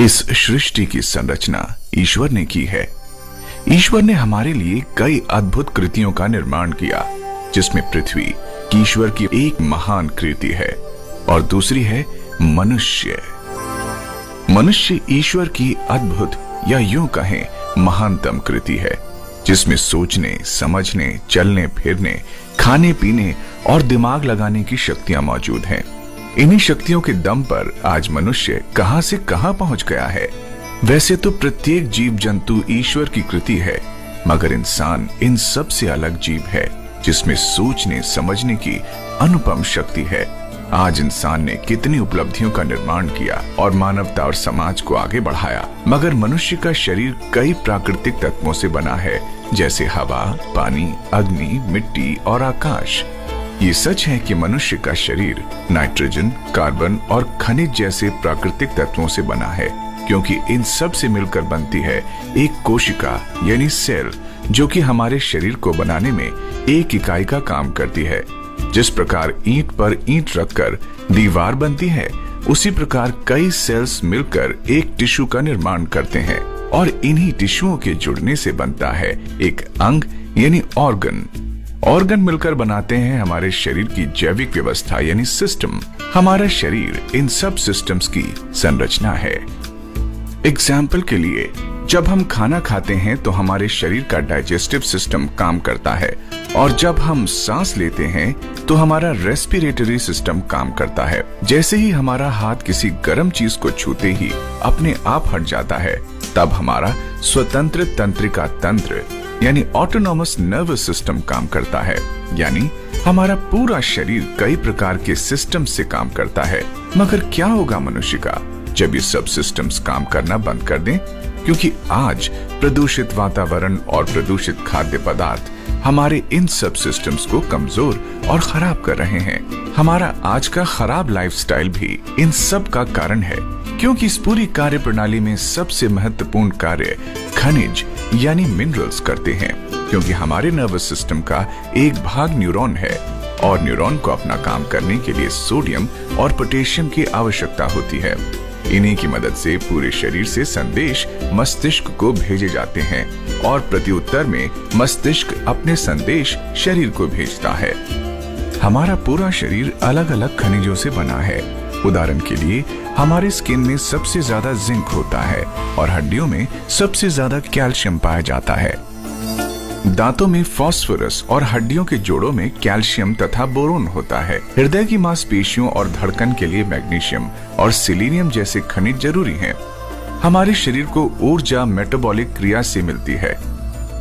इस सृष्टि की संरचना ईश्वर ने की है। ईश्वर ने हमारे लिए कई अद्भुत कृतियों का निर्माण किया, जिसमें पृथ्वी ईश्वर की एक महान कृति है और दूसरी है मनुष्य। मनुष्य ईश्वर की अद्भुत या यूं कहें महानतम कृति है, जिसमें सोचने, समझने, चलने फिरने, खाने पीने और दिमाग लगाने की शक्तियां मौजूद हैं। इन्हीं शक्तियों के दम पर आज मनुष्य कहां से कहां पहुंच गया है। वैसे तो प्रत्येक जीव जंतु ईश्वर की कृति है, मगर इंसान इन सब से अलग जीव है, जिसमें सोचने समझने की अनुपम शक्ति है। आज इंसान ने कितनी उपलब्धियों का निर्माण किया और मानवता और समाज को आगे बढ़ाया, मगर मनुष्य का शरीर कई प्राकृतिक तत्वों से बना है, जैसे हवा, पानी, अग्नि, मिट्टी और आकाश। ये सच है कि मनुष्य का शरीर नाइट्रोजन, कार्बन और खनिज जैसे प्राकृतिक तत्वों से बना है, क्योंकि इन सब से मिलकर बनती है एक कोशिका यानी सेल, जो कि हमारे शरीर को बनाने में एक इकाई का काम करती है। जिस प्रकार ईंट पर ईंट रखकर दीवार बनती है, उसी प्रकार कई सेल्स मिलकर एक टिश्यू का निर्माण करते हैं और इन्हीं टिश्युओं के जुड़ने से बनता है एक अंग यानी ऑर्गन। ऑर्गन मिलकर बनाते हैं हमारे शरीर की जैविक व्यवस्था यानी सिस्टम। हमारा शरीर इन सब सिस्टम्स की संरचना है। एग्जाम्पल के लिए, जब हम खाना खाते हैं तो हमारे शरीर का डाइजेस्टिव सिस्टम काम करता है, और जब हम सांस लेते हैं तो हमारा रेस्पिरेटरी सिस्टम काम करता है। जैसे ही हमारा हाथ किसी गर्म चीज को छूते ही अपने आप हट जाता है, तब हमारा स्वतंत्र तंत्रिका तंत्र यानी ऑटोनॉमस नर्वस सिस्टम काम करता है। यानी हमारा पूरा शरीर कई प्रकार के सिस्टम से काम करता है। मगर क्या होगा मनुष्य का जब ये सब सिस्टम्स काम करना बंद कर दें? क्योंकि आज प्रदूषित वातावरण और प्रदूषित खाद्य पदार्थ हमारे इन सब सिस्टम्स को कमजोर और खराब कर रहे हैं। हमारा आज का खराब लाइफस्टाइल भी इन सब का कारण है, क्योंकि इस पूरी कार्य प्रणाली में सबसे महत्वपूर्ण कार्य खनिज यानी मिनरल्स करते हैं। क्योंकि हमारे नर्वस सिस्टम का एक भाग न्यूरॉन है, और न्यूरॉन को अपना काम करने के लिए सोडियम और पोटेशियम की आवश्यकता होती है। इन्हीं की मदद से पूरे शरीर से संदेश मस्तिष्क को भेजे जाते हैं, और प्रत्युत्तर में मस्तिष्क अपने संदेश शरीर को भेजता है। हमारा पूरा शरीर अलग अलग खनिजों से बना है। उदाहरण के लिए, हमारे स्किन में सबसे ज्यादा जिंक होता है और हड्डियों में सबसे ज्यादा कैल्शियम पाया जाता है। दांतों में फास्फोरस और हड्डियों के जोड़ों में कैल्शियम तथा बोरोन होता है। हृदय की मांसपेशियों और धड़कन के लिए मैग्नीशियम और सिलीनियम जैसे खनिज जरूरी हैं। हमारे शरीर को ऊर्जा मेटाबॉलिक क्रिया से मिलती है।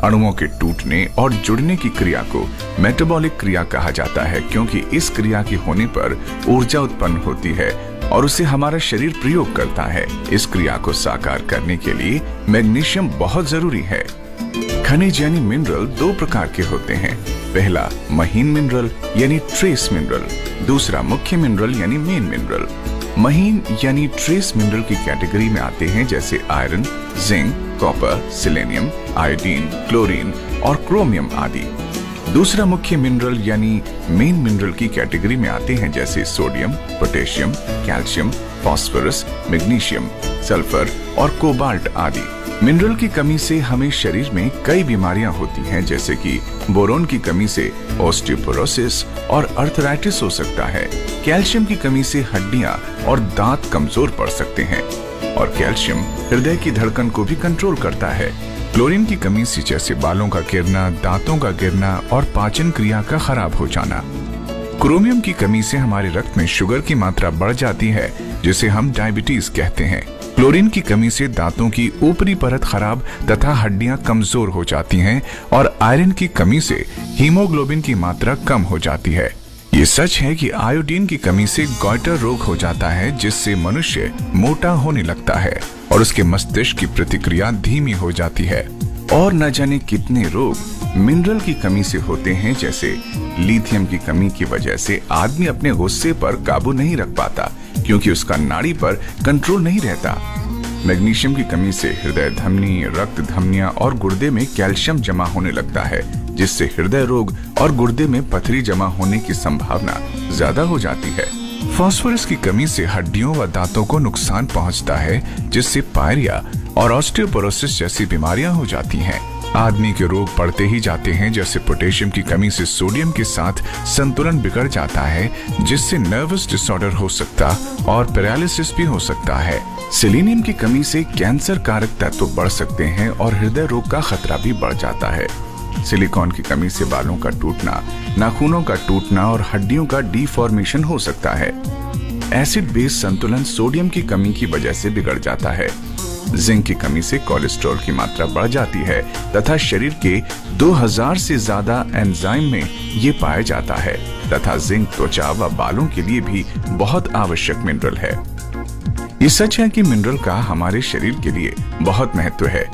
अणुओं के टूटने और जुड़ने की क्रिया को मेटाबॉलिक क्रिया कहा जाता है, क्योंकि इस क्रिया के होने पर ऊर्जा उत्पन्न होती है और उसे हमारा शरीर प्रयोग करता है। इस क्रिया को साकार करने के लिए मैग्नीशियम बहुत जरूरी है। खनिज यानी मिनरल दो प्रकार के होते हैं। पहला महीन मिनरल यानी ट्रेस मिनरल, दूसरा मुख्य मिनरल यानी मेन मिनरल। महीन यानी ट्रेस मिनरल की कैटेगरी में आते हैं जैसे iron, zinc, copper, selenium, iodine, chlorine और क्रोमियम आदि। दूसरा मुख्य मिनरल यानी मेन मिनरल की कैटेगरी में आते हैं जैसे sodium, potassium, calcium, phosphorus, magnesium, sulphur और कोबाल्ट आदि। मिनरल की कमी से हमें शरीर में कई बीमारियां होती हैं, जैसे कि बोरोन की कमी से ऑस्टियोपोरोसिस और अर्थराइटिस हो सकता है। कैल्शियम की कमी से हड्डियां और दांत कमजोर पड़ सकते हैं, और कैल्शियम हृदय की धड़कन को भी कंट्रोल करता है। क्लोरीन की कमी से जैसे बालों का गिरना, दांतों का गिरना और पाचन क्रिया का खराब हो जाना। क्रोमियम की कमी से हमारे रक्त में शुगर की मात्रा बढ़ जाती है, जिसे हम डायबिटीज कहते हैं। क्लोरीन की कमी से दांतों की ऊपरी परत खराब तथा हड्डियां कमजोर हो जाती हैं, और आयरन की कमी से हीमोग्लोबिन की मात्रा कम हो जाती है। ये सच है कि आयोडीन की कमी से गॉइटर रोग हो जाता है, जिससे मनुष्य मोटा होने लगता है और उसके मस्तिष्क की प्रतिक्रिया धीमी हो जाती है। और न जाने कितने रोग मिनरल की कमी से होते हैं, जैसे लिथियम की कमी की वजह से आदमी अपने गुस्से पर काबू नहीं रख पाता, क्योंकि उसका नाड़ी पर कंट्रोल नहीं रहता। मैग्नीशियम की कमी से हृदय धमनी, रक्त धमनियां और गुर्दे में कैल्शियम जमा होने लगता है, जिससे हृदय रोग और गुर्दे में पथरी जमा होने की संभावना ज्यादा हो जाती है। फास्फोरस की कमी से हड्डियों व दांतों को नुकसान पहुंचता है, जिससे पायरिया और ऑस्टियोपोरोसिस जैसी बीमारियां हो जाती हैं। आदमी के रोग बढ़ते ही जाते हैं, जैसे पोटेशियम की कमी से सोडियम के साथ संतुलन बिगड़ जाता है, जिससे नर्वस डिसऑर्डर हो सकता और पैरालिसिस भी हो सकता है। सेलेनियम की कमी से कैंसर कारक तत्व बढ़ सकते हैं और हृदय रोग का खतरा भी बढ़ जाता है। सिलिकॉन की कमी से बालों का टूटना, नाखूनों का टूटना और हड्डियों का डिफॉर्मेशन हो सकता है। एसिड बेस संतुलन सोडियम की कमी की वजह से बिगड़ जाता है। जिंक की कमी से कोलेस्ट्रॉल की मात्रा बढ़ जाती है तथा शरीर के 2000 से ज्यादा एंजाइम में ये पाया जाता है तथा जिंक त्वचा व बालों के लिए भी बहुत आवश्यक मिनरल है। ये सच है कि मिनरल का हमारे शरीर के लिए बहुत महत्व है।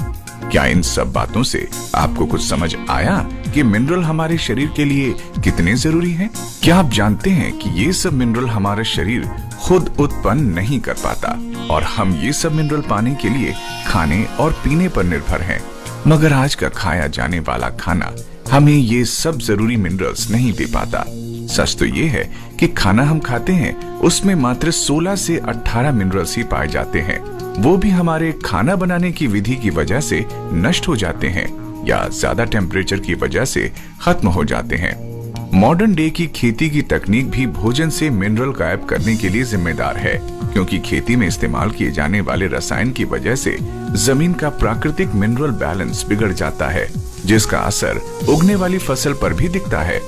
क्या इन सब बातों से आपको कुछ समझ आया कि मिनरल हमारे शरीर के लिए कितने जरूरी हैं? क्या आप जानते हैं कि ये सब मिनरल हमारा शरीर खुद उत्पन्न नहीं कर पाता और हम ये सब मिनरल पाने के लिए खाने और पीने पर निर्भर हैं। मगर आज का खाया जाने वाला खाना हमें ये सब जरूरी मिनरल्स नहीं दे पाता। सच तो ये है कि खाना हम खाते हैं उसमें मात्र 16 से 18 मिनरल्स ही पाए जाते हैं। वो भी हमारे खाना बनाने की विधि की वजह से नष्ट हो जाते हैं या ज्यादा टेम्परेचर की वजह से खत्म हो जाते हैं। मॉडर्न डे की खेती की तकनीक भी भोजन से मिनरल गायब करने के लिए जिम्मेदार है, क्योंकि खेती में इस्तेमाल किए जाने वाले रसायन की वजह से जमीन का प्राकृतिक मिनरल बैलेंस बिगड़ जाता है, जिसका असर उगने वाली फसल पर भी दिखता है।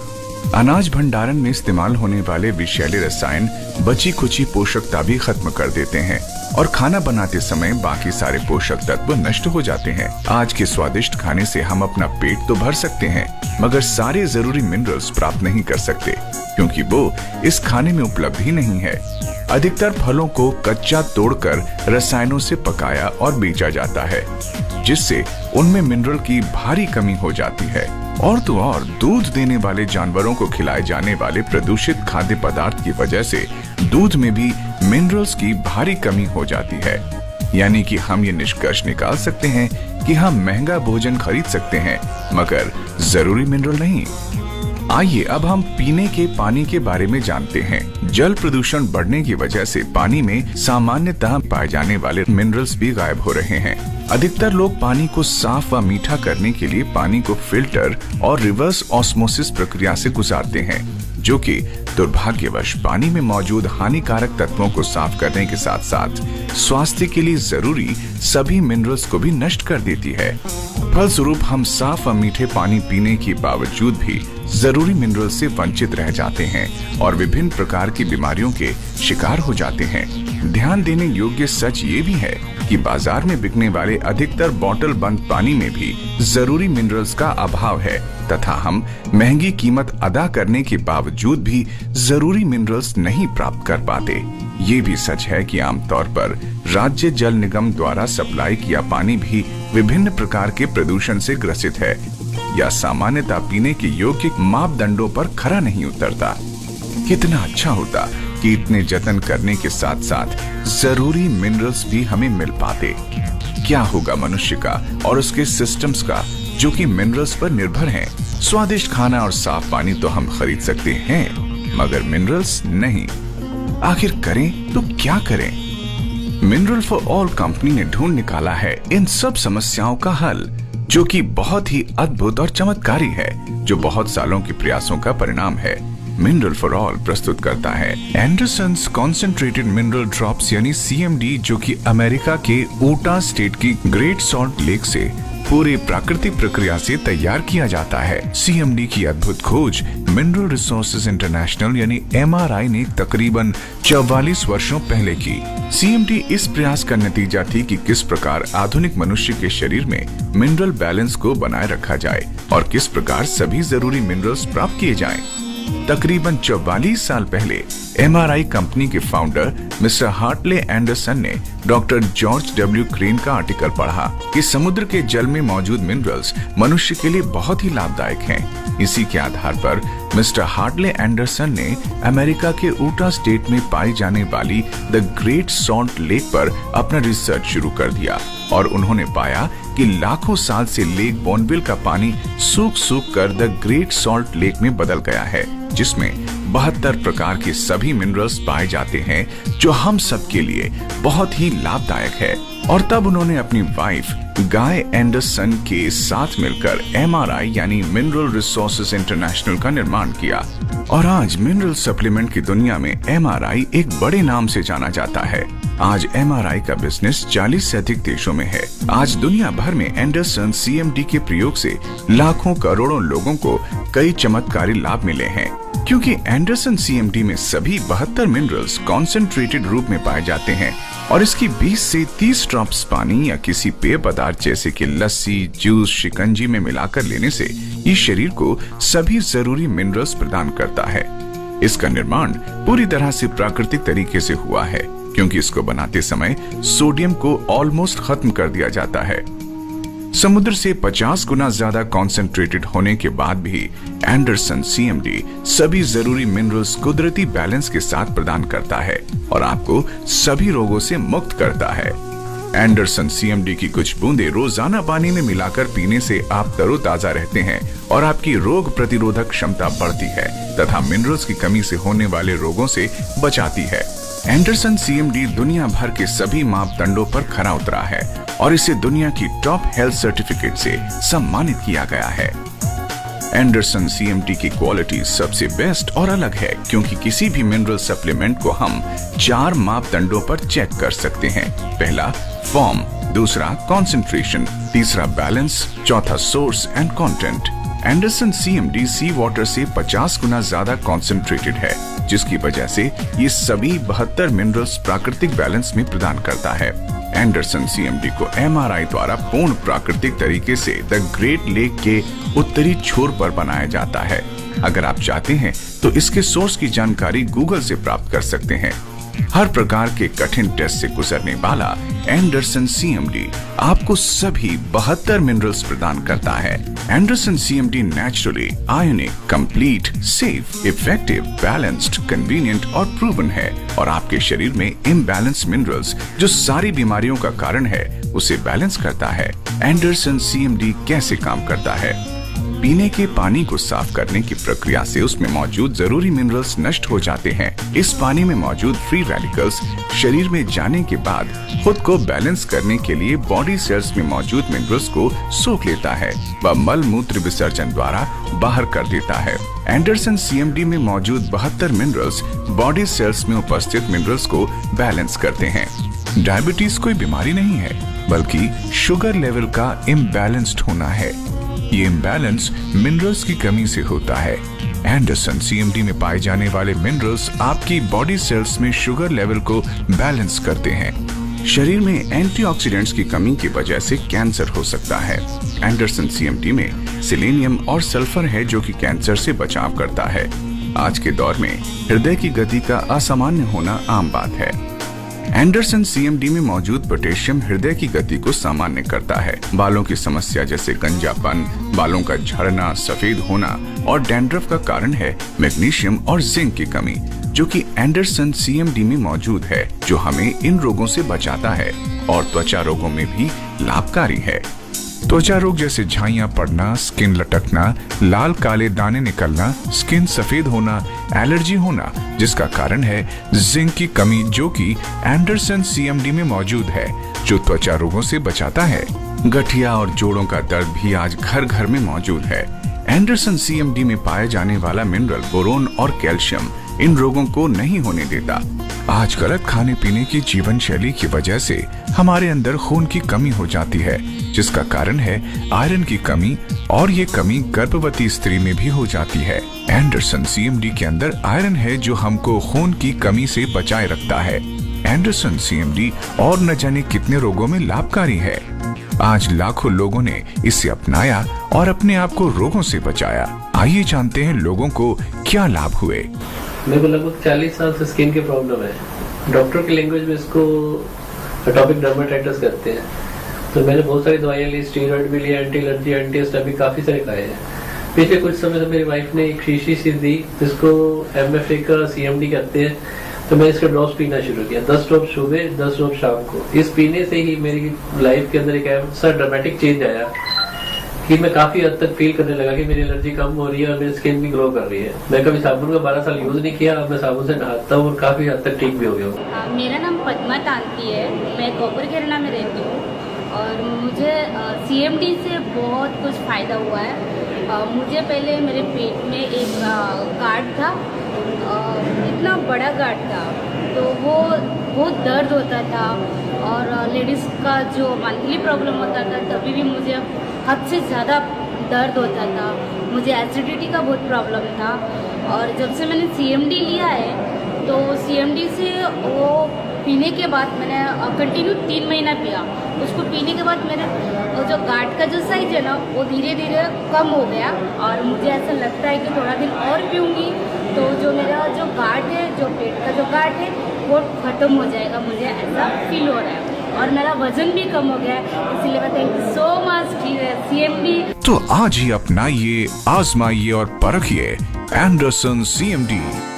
अनाज भंडारण में इस्तेमाल होने वाले विषैले रसायन बची खुची पोषकता भी खत्म कर देते हैं और खाना बनाते समय बाकी सारे पोषक तत्व नष्ट हो जाते हैं। आज के स्वादिष्ट खाने से हम अपना पेट तो भर सकते हैं, मगर सारे जरूरी मिनरल्स प्राप्त नहीं कर सकते, क्योंकि वो इस खाने में उपलब्ध ही नहीं है। अधिकतर फलों को कच्चा तोड़कर रसायनों से पकाया और बेचा जाता है, जिससे उनमें मिनरल की भारी कमी हो जाती है। और तो और दूध देने वाले जानवरों को खिलाए जाने वाले प्रदूषित खाद्य पदार्थ की वजह से दूध में भी मिनरल्स की भारी कमी हो जाती है। यानी कि हम ये निष्कर्ष निकाल सकते हैं कि हम महंगा भोजन खरीद सकते हैं, मगर जरूरी मिनरल नहीं। आइए अब हम पीने के पानी के बारे में जानते हैं। जल प्रदूषण बढ़ने की वजह से पानी में सामान्यतः पाए जाने वाले मिनरल्स भी गायब हो रहे हैं। अधिकतर लोग पानी को साफ व मीठा करने के लिए पानी को फिल्टर और रिवर्स ऑस्मोसिस प्रक्रिया से गुजारते हैं, जो कि दुर्भाग्यवश पानी में मौजूद हानिकारक तत्वों को साफ करने के साथ साथ स्वास्थ्य के लिए जरूरी सभी मिनरल्स को भी नष्ट कर देती है। फलस्वरूप हम साफ व मीठे पानी पीने के बावजूद भी जरूरी मिनरल से वंचित रह जाते हैं और विभिन्न प्रकार की बीमारियों के शिकार हो जाते हैं। ध्यान देने योग्य सच ये भी है कि बाजार में बिकने वाले अधिकतर बोतल बंद पानी में भी जरूरी मिनरल्स का अभाव है तथा हम महंगी कीमत अदा करने के बावजूद भी जरूरी मिनरल्स नहीं प्राप्त कर पाते। ये भी सच है कि आमतौर पर राज्य जल निगम द्वारा सप्लाई किया पानी भी विभिन्न प्रकार के प्रदूषण से ग्रसित है या सामान्यतः पीने के योग्य मापदंडों पर खरा नहीं उतरता। कितना अच्छा होता कि इतने जतन करने के साथ साथ जरूरी मिनरल्स भी हमें मिल पाते। क्या होगा मनुष्य का और उसके सिस्टम्स का जो कि मिनरल्स पर निर्भर हैं। स्वादिष्ट खाना और साफ पानी तो हम खरीद सकते हैं, मगर मिनरल्स नहीं। आखिर करें तो क्या करें? मिनरल फॉर ऑल कंपनी ने ढूंढ निकाला है इन सब समस्याओं का हल, जो कि बहुत ही अद्भुत और चमत्कारी है, जो बहुत सालों के प्रयासों का परिणाम है। मिनरल फॉर ऑल प्रस्तुत करता है एंडरसन्स कॉन्सेंट्रेटेड मिनरल ड्रॉप्स यानी CMD, जो कि अमेरिका के ऊटा स्टेट की ग्रेट सॉल्ट लेक से पूरे प्राकृतिक प्रक्रिया से तैयार किया जाता है। CMD की अद्भुत खोज मिनरल रिसोर्सेज इंटरनेशनल यानी MRI ने तकरीबन 44 वर्षों पहले की। CMD इस प्रयास का नतीजा थी कि किस प्रकार आधुनिक मनुष्य के शरीर में मिनरल बैलेंस को बनाए रखा जाए और किस प्रकार सभी जरूरी मिनरल्स प्राप्त किए जाएं। तकरीबन 44 साल पहले MRI कंपनी के फाउंडर मिस्टर हार्टले एंडरसन ने डॉक्टर जॉर्ज W. क्रेन का आर्टिकल पढ़ा कि समुद्र के जल में मौजूद मिनरल्स मनुष्य के लिए बहुत ही लाभदायक हैं। इसी के आधार पर मिस्टर हार्टले एंडरसन ने अमेरिका के ऊटा स्टेट में पाई जाने वाली द ग्रेट सॉल्ट लेक पर अपना रिसर्च शुरू कर दिया और उन्होंने पाया कि लाखों साल से लेक बोनविल का पानी सूख कर द ग्रेट सॉल्ट लेक में बदल गया है, जिसमें 72 प्रकार के सभी मिनरल्स पाए जाते हैं जो हम सब के लिए बहुत ही लाभदायक है। और तब उन्होंने अपनी वाइफ गाय एंडरसन के साथ मिलकर MRI यानी मिनरल रिसोर्सेज इंटरनेशनल का निर्माण किया। और आज मिनरल सप्लीमेंट की दुनिया में MRI एक बड़े नाम से जाना जाता है। आज MRI का बिजनेस 40 से अधिक देशों में है। आज दुनिया भर में एंडरसन CMD के प्रयोग से लाखों करोड़ों लोगों को कई चमत्कारी लाभ मिले हैं, क्योंकि एंडरसन CMD में सभी 72 मिनरल्स कॉन्सेंट्रेटेड रूप में पाए जाते हैं और इसकी 20 से 30 ड्रॉप्स पानी या किसी पेय पदार्थ जैसे कि लस्सी, जूस, शिकंजी में मिलाकर लेने से ये शरीर को सभी जरूरी मिनरल्स प्रदान करता है। इसका निर्माण पूरी तरह से प्राकृतिक तरीके से हुआ है, क्योंकि इसको बनाते समय सोडियम को ऑलमोस्ट खत्म कर दिया जाता है। समुद्र से 50 गुना ज्यादा कॉन्सेंट्रेटेड होने के बाद भी एंडरसन CMD सभी जरूरी मिनरल्स कुदरती बैलेंस के साथ प्रदान करता है और आपको सभी रोगों से मुक्त करता है। एंडरसन CMD की कुछ बूंदे रोजाना पानी में मिलाकर पीने से आप तरोताजा रहते हैं और आपकी रोग प्रतिरोधक क्षमता बढ़ती है तथा मिनरल्स की कमी से होने वाले रोगों से बचाती है। एंडरसन CMD दुनिया भर के सभी मापदंडों पर खरा उतरा है और इसे दुनिया की टॉप हेल्थ सर्टिफिकेट से सम्मानित किया गया है। एंडरसन CMD की क्वालिटी सबसे बेस्ट और अलग है, क्योंकि किसी भी मिनरल सप्लीमेंट को हम 4 मापदंडों पर चेक कर सकते हैं। पहला फॉर्म, दूसरा कॉन्सेंट्रेशन, तीसरा बैलेंस, चौथा source and content. Anderson CMD sea water से 50 गुना ज्यादा कॉन्सेंट्रेटेड है, जिसकी वजह से ये सभी 72 मिनरल्स प्राकृतिक बैलेंस में प्रदान करता है। एंडरसन CMD को MRI द्वारा पूर्ण प्राकृतिक तरीके से द ग्रेट लेक के उत्तरी छोर पर बनाया जाता है। अगर आप चाहते हैं तो इसके सोर्स की जानकारी गूगल से प्राप्त कर सकते हैं। हर प्रकार के कठिन टेस्ट से गुजरने वाला एंडरसन CMD आपको सभी 72 मिनरल्स प्रदान करता है। Anderson CMD naturally ionic, complete, safe, effective, balanced, convenient और प्रूवन है और आपके शरीर में इम्बैलेंस मिनरल्स जो सारी बीमारियों का कारण है उसे बैलेंस करता है। एंडरसन CMD कैसे काम करता है? पीने के पानी को साफ करने की प्रक्रिया से उसमें मौजूद जरूरी मिनरल्स नष्ट हो जाते हैं। इस पानी में मौजूद फ्री रेडिकल्स शरीर में जाने के बाद खुद को बैलेंस करने के लिए बॉडी सेल्स में मौजूद मिनरल्स को सोख लेता है व मल मूत्र विसर्जन द्वारा बाहर कर देता है। एंडरसन CMD में मौजूद 72 मिनरल्स बॉडी सेल्स में उपस्थित मिनरल्स को बैलेंस करते हैं। डायबिटीज कोई बीमारी नहीं है, बल्कि शुगर लेवल का इम्बैलेंस्ड होना है। ये इम्बैलेंस मिनरल्स की कमी से होता है। एंडरसन CMD में पाए जाने वाले मिनरल्स आपकी बॉडी सेल्स में शुगर लेवल को बैलेंस करते हैं। शरीर में एंटीऑक्सीडेंट्स की कमी की वजह से कैंसर हो सकता है। एंडरसन CMD में सेलेनियम और सल्फर है जो कि कैंसर से बचाव करता है। आज के दौर में हृदय की गति का असामान्य होना आम बात है। एंडरसन CMD में मौजूद पोटेशियम हृदय की गति को सामान्य करता है। बालों की समस्या जैसे गंजापन, बालों का झड़ना, सफेद होना और डैंड्रफ का कारण है मैग्नीशियम और जिंक की कमी, जो कि एंडरसन CMD में मौजूद है, जो हमें इन रोगों से बचाता है और त्वचा रोगों में भी लाभकारी है। त्वचा रोग जैसे झाइयां पड़ना, स्किन लटकना, लाल काले दाने निकलना, स्किन सफेद होना, एलर्जी होना, जिसका कारण है जिंक की कमी, जो कि एंडरसन CMD में मौजूद है, जो त्वचा रोगों से बचाता है। गठिया और जोड़ों का दर्द भी आज घर घर में मौजूद है। एंडरसन CMD में पाए जाने वाला मिनरल बोरोन और कैल्शियम इन रोगों को नहीं होने देता। आज गलत खाने पीने की जीवन शैली की वजह से हमारे अंदर खून की कमी हो जाती है, जिसका कारण है आयरन की कमी, और ये कमी गर्भवती स्त्री में भी हो जाती है। एंडरसन CMD के अंदर आयरन है जो हमको खून की कमी से बचाए रखता है। एंडरसन CMD और न जाने कितने रोगों में लाभकारी है। आज लाखों लोगों ने इसे अपनाया और अपने आप को रोगों से बचाया। आइए जानते हैं लोगों को क्या लाभ हुए। मेरे को लगभग 40 साल से स्किन की प्रॉब्लम है। डॉक्टर की लैंग्वेज में इसको एटॉपिक डर्मेटाइटिस कहते हैं। तो मैंने बहुत सारी दवाइयाँ ली, स्टीरॉइड भी लिया, एंटी एलर्जी, एंटी हिस्टामिन, काफी सारे खाए हैं। पिछले कुछ समय से मेरी वाइफ ने एक शीशी सी दी, जिसको MFA का CMD कहते हैं। तो मैं इसके ड्रॉप्स पीना शुरू किया, 10 ड्रॉप सुबह, 10 ड्रॉप शाम को। इस पीने से ही मेरी लाइफ के अंदर एक ऐसा ड्रामेटिक चेंज आया कि मैं काफी हद तक फील करने लगा कि मेरी एलर्जी कम हो रही है और मेरी स्किन भी ग्लो कर रही है। मैं कभी साबुन का 12 साल यूज नहीं किया, अब मैं साबुन से नहाता हूँ और काफी हद तक ठीक भी हो गया हूँ। मेरा नाम पद्मा तांती है, मैं कॉपर घेरना में रहती हूँ और मुझे CMD से बहुत कुछ फ़ायदा हुआ है। मुझे पहले मेरे पेट में एक गार्ड था, इतना बड़ा गार्ड था, तो वो बहुत दर्द होता था और लेडीज़ का जो मंथली प्रॉब्लम होता था तभी भी मुझे हद से ज़्यादा दर्द होता था। मुझे एसिडिटी का बहुत प्रॉब्लम था और जब से मैंने CMD लिया है तो CMD से वो पीने के बाद मैंने कंटिन्यू 3 महीना पिया। उसको पीने के बाद मेरे वो जो गार्ड का जो साइज है ना वो धीरे धीरे कम हो गया और मुझे ऐसा लगता है कि थोड़ा दिन और पीऊँगी तो जो मेरा जो गार्ड है, जो पेट का जो गार्ड है वो ख़त्म हो जाएगा, मुझे ऐसा फील हो रहा है और मेरा वजन भी कम हो गया है। इसलिए मैं thank you so much CMD। तो आज ही अपनाइए, आजमाइए और परखिए एंडरसन CMD।